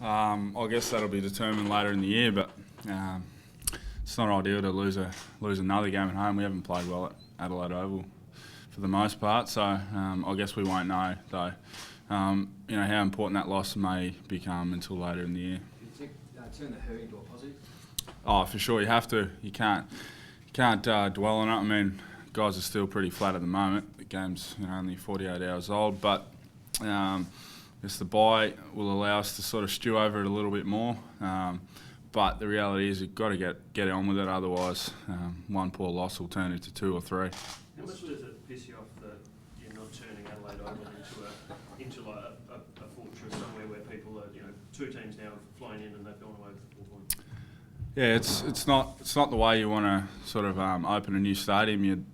I guess that'll be determined later in the year, but it's not ideal to lose another game at home. We haven't played well at Adelaide Oval for the most part, so I guess we won't know though. How important that loss may become until later in the year. Do you think turn the hurt into a positive? Oh, for sure, you have to. You can't dwell on it. I mean, guys are still pretty flat at the moment. The game's only 48 hours old, but guess the bye will allow us to sort of stew over it a little bit more. But the reality is you've got to get on with it, otherwise one poor loss will turn into 2 or 3. How much does it piss you off that you're not turning Adelaide Oval into like a fortress somewhere where people are, 2 teams now have flown in and they've gone away with 4 points? Yeah, it's not the way you want to sort of open a new stadium. You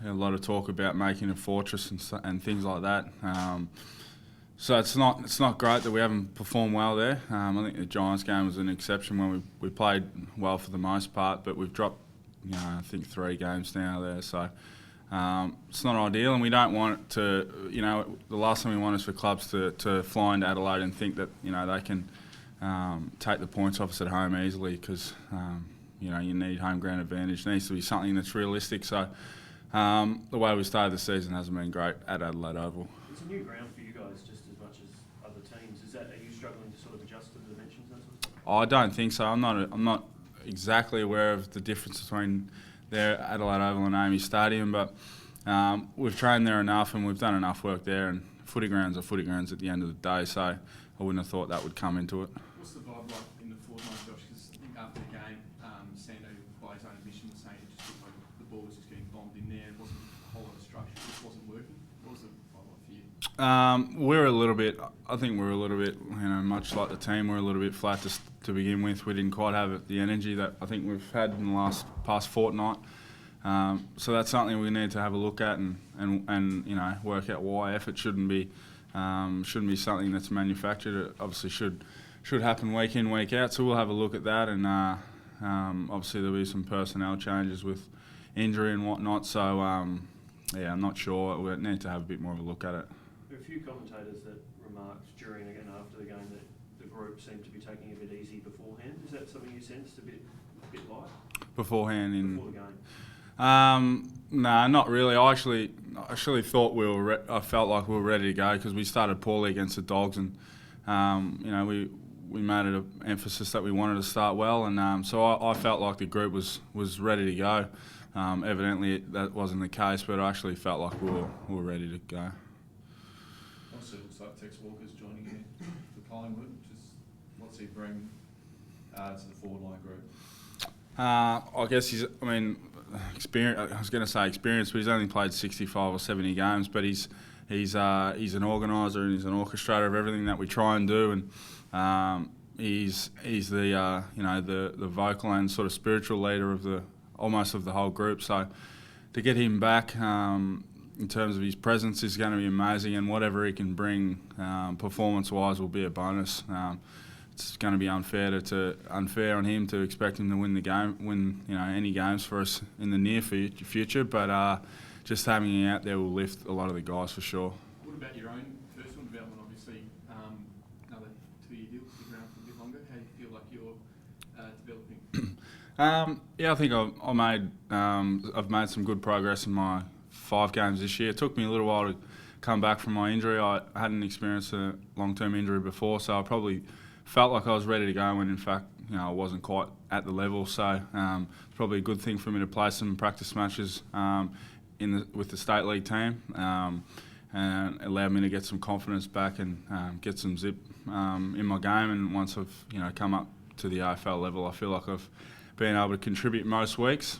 a lot of talk about making a fortress and things like that. So it's not great that we haven't performed well there. I think the Giants game was an exception when we played well for the most part, but we've dropped I think 3 games now there. So it's not ideal, and we don't want it to. The last thing we want is for clubs to fly into Adelaide and think that they can take the points off us at home easily, because you need home ground advantage. It needs to be something that's realistic. So the way we started the season hasn't been great at Adelaide Oval. It's a new ground for you guys just as much as other teams. Are you struggling to sort of adjust to the dimensions and that sort of stuff? I don't think so. I'm not exactly aware of the difference between their Adelaide Oval and AAMI Stadium, but we've trained there enough and we've done enough work there, and footy grounds are footy grounds at the end of the day, so I wouldn't have thought that would come into it. What's the vibe like in the fortnight, Josh? Because I think after the game, Sando, by his own admission, was saying it just looked like the ball was just getting bombed in there. It wasn't a whole lot of structure. It just wasn't working. What was the vibe like for you? I think we're a little bit, much like the team, we're a little bit flat to begin with. We didn't quite have the energy that I think we've had in the past fortnight. So that's something we need to have a look at and work out why. Effort shouldn't be something that's manufactured. It obviously should happen week in, week out. So we'll have a look at that, and obviously there'll be some personnel changes with injury and whatnot. So I'm not sure. We need to have a bit more of a look at it. There are a few commentators that remarked during and after the game that the group seemed to be taking a bit easy beforehand. Is that something you sensed a bit light? Before the game? No, not really. I actually thought I felt like we were ready to go, because we started poorly against the Dogs, and we made it an emphasis that we wanted to start well, and so I felt like the group was ready to go. Evidently that wasn't the case, but I actually felt like we were ready to go. Also, it looks like Tex Walker's joining you for Collingwood. What's he bring to the forward line group? I guess experience. I was going to say experience, but he's only played 65 or 70 games. But he's an organiser and he's an orchestrator of everything that we try and do, and he's the the vocal and sort of spiritual leader of the whole group. So to get him back in terms of his presence is going to be amazing, and whatever he can bring performance-wise will be a bonus. It's going to be unfair on him to expect him to win any games for us in the near future. But just having him out there will lift a lot of the guys for sure. What about your own personal development? Obviously, another 2-year deal, stick around for a bit longer. How do you feel like you're developing? I think I've made some good progress in my 5 games this year. It took me a little while to come back from my injury. I hadn't experienced a long-term injury before, so I probably felt like I was ready to go when in fact I wasn't quite at the level. So it's probably a good thing for me to play some practice matches with the state league team, and allowed me to get some confidence back and get some zip in my game. And once I've come up to the AFL level, I feel like I've been able to contribute most weeks.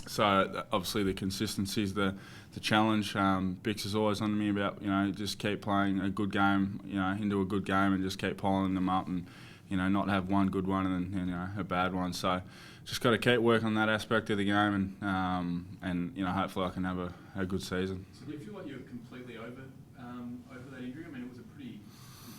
So obviously the consistency is the challenge. Bix is always on me about just keep playing a good game, into a good game, and just keep piling them up, and not have one good one and then a bad one. So just got to keep working on that aspect of the game, and hopefully I can have a good season. So do you feel like you're completely over that injury? I mean, it was a pretty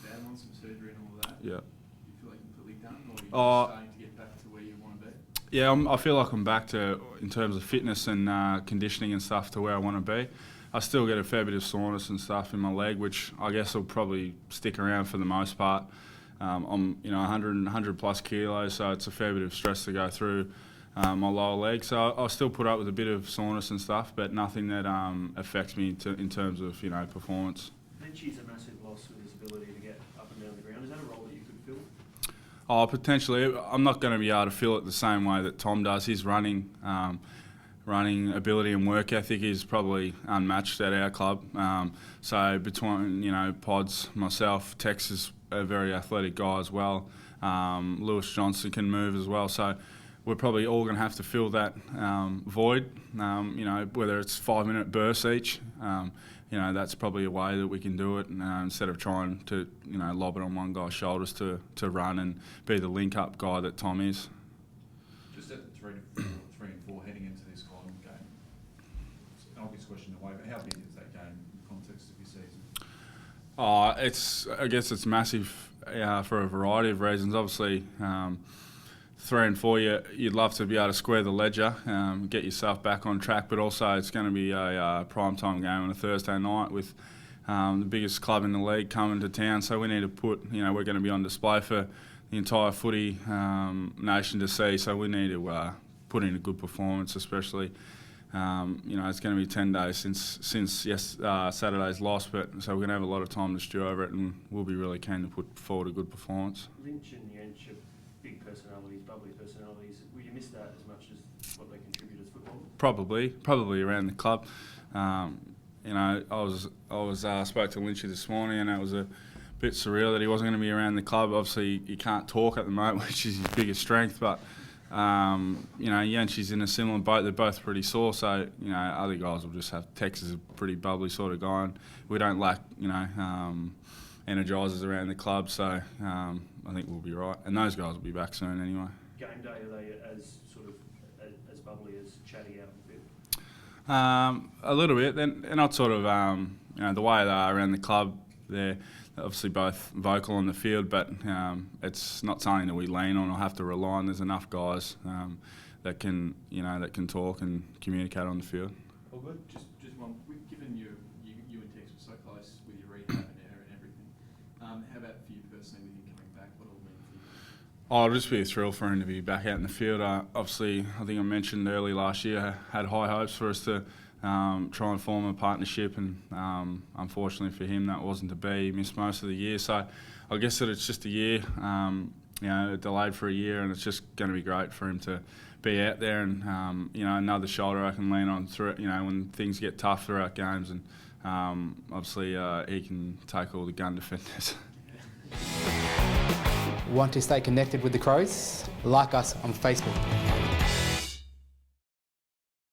bad one, some surgery and all of that. Yeah. Do you feel like completely done, or are you starting to get back to where you want to be? Yeah, I feel like I'm back to, in terms of fitness and conditioning and stuff, to where I want to be. I still get a fair bit of soreness and stuff in my leg, which I guess will probably stick around for the most part. I'm 100 plus kilos, so it's a fair bit of stress to go through my lower leg. So I'll still put up with a bit of soreness and stuff, but nothing that affects me in terms of performance. Lynchy's a massive loss with his ability to get up and down the ground. Is that a role that you could fill? Oh, potentially. I'm not going to be able to fill it the same way that Tom does. His running ability and work ethic is probably unmatched at our club. So between Pods, myself, Tex is a very athletic guy as well. Lewis Johnson can move as well. So we're probably all going to have to fill that void. Whether it's 5-minute bursts each. That's probably a way that we can do it instead of trying to lob it on one guy's shoulders to run and be the link-up guy that Tom is. Just at 3 and 4 heading into this Collingwood game, it's an obvious question away, but how big is that game in the context of your season? I guess it's massive for a variety of reasons. Obviously, 3 and 4, you'd love to be able to square the ledger, get yourself back on track, but also it's going to be a prime time game on a Thursday night with the biggest club in the league coming to town. So we need to put, we're going to be on display for the entire footy nation to see. So we need to put in a good performance, especially. It's going to be 10 days since Saturday's loss, but so we're going to have a lot of time to stew over it, and we'll be really keen to put forward a good performance. Lynch and Yench are big personalities, bubbly personalities. Will you miss that as much as what they contribute as football? Probably around the club. I was spoke to Lynchy this morning, and it was a bit surreal that he wasn't going to be around the club. Obviously, he can't talk at the moment, which is his biggest strength, but. Yenchi's in a similar boat. They're both pretty sore, so other guys will just have. Tex is a pretty bubbly sort of guy, and we don't lack energisers around the club, so I think we'll be right. And those guys will be back soon anyway. Game day, are they as bubbly as chatty out in the field? A little bit. They're not sort of the way they are around the club. They're obviously both vocal on the field, but it's not something that we lean on or have to rely on. There's enough guys that can talk and communicate on the field. All good. Just one. Given you and Tex were so close with your rehab and everything, how about for you personally with him coming back? What will it mean for you? Oh, it'll just be a thrill for him to be back out in the field. Obviously, I think I mentioned early last year, had high hopes for us to try and form a partnership, and unfortunately for him that wasn't to be. He missed most of the year, so I guess that it's just a year, delayed for a year, and it's just going to be great for him to be out there and another shoulder I can lean on through it, when things get tough throughout games, and obviously he can take all the gun defenders. Want to stay connected with the Crows? Like us on Facebook.